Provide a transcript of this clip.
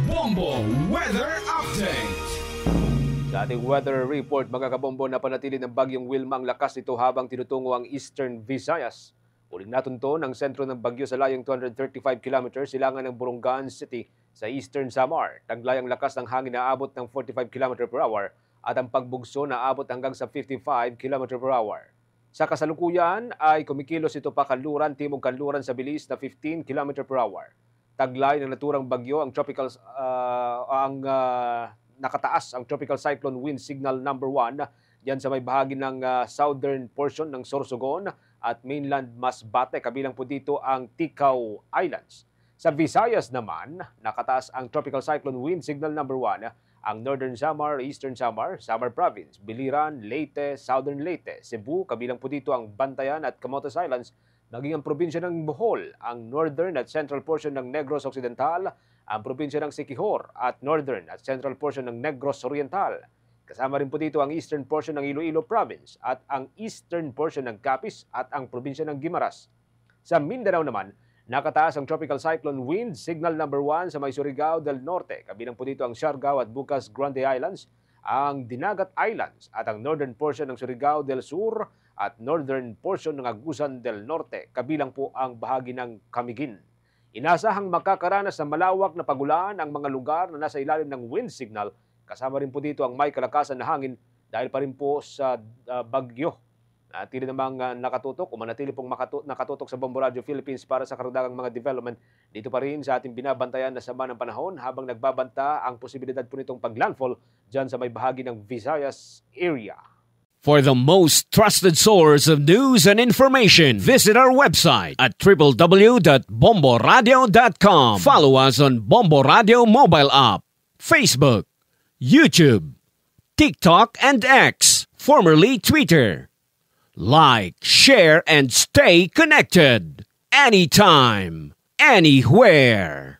Bombo Weather Update. Sa ating weather report, mga kabombo, napanatili ng bagyong Wilma ang lakas nito habang tinutungo ang Eastern Visayas. Uling natunto ng sentro ng bagyo sa layong 235 km silangan ng Borongan City sa Eastern Samar. Taglay ang lakas ng hangin na abot ng 45 km per hour at ang pagbugso na abot hanggang sa 55 km per hour. Sa kasalukuyan ay kumikilos ito pa kanluran, timog kanluran sa bilis na 15 km per hour. Taglay ng naturang bagyo ang nakataas ang tropical cyclone wind signal number 1 diyan sa may bahagi ng southern portion ng Sorsogon at mainland Masbate, kabilang po dito ang Ticao Islands. Sa Visayas naman, nakataas ang tropical cyclone wind signal number 1 ang Northern Samar, Eastern Samar, Samar Province, Biliran, Leyte, Southern Leyte, Cebu, kabilang po dito ang Bantayan at Camotes Islands, maging ang probinsya ng Bohol, ang northern at central portion ng Negros Occidental, ang probinsya ng Siquijor at northern at central portion ng Negros Oriental. Kasama rin po dito ang eastern portion ng Iloilo Province at ang eastern portion ng Capiz at ang probinsya ng Guimaras. Sa Mindanao naman, nakataas ang tropical cyclone wind signal number 1 sa may Surigao del Norte, kabilang po dito ang Siargao at Bucas Grande Islands, ang Dinagat Islands at ang northern portion ng Surigao del Sur at northern portion ng Agusan del Norte, kabilang po ang bahagi ng Camiguin. Inasahang makakaranas ng malawak na pagulan ang mga lugar na nasa ilalim ng wind signal. Kasama rin po dito ang may kalakasan na hangin dahil pa rin po sa bagyo. Natili namang nakatutok o manatili pong nakatutok sa Bombo Radio Philippines para sa karagdagang mga development. Dito pa rin sa ating binabantayan na sama ng panahon habang nagbabanta ang posibilidad po nitong paglandfall dyan sa may bahagi ng Visayas area. For the most trusted source of news and information, visit our website at www.bomboradio.com. Follow us on Bombo Radio mobile app, Facebook, YouTube, TikTok, and X, formerly Twitter. Like, share, and stay connected. Anytime, anywhere.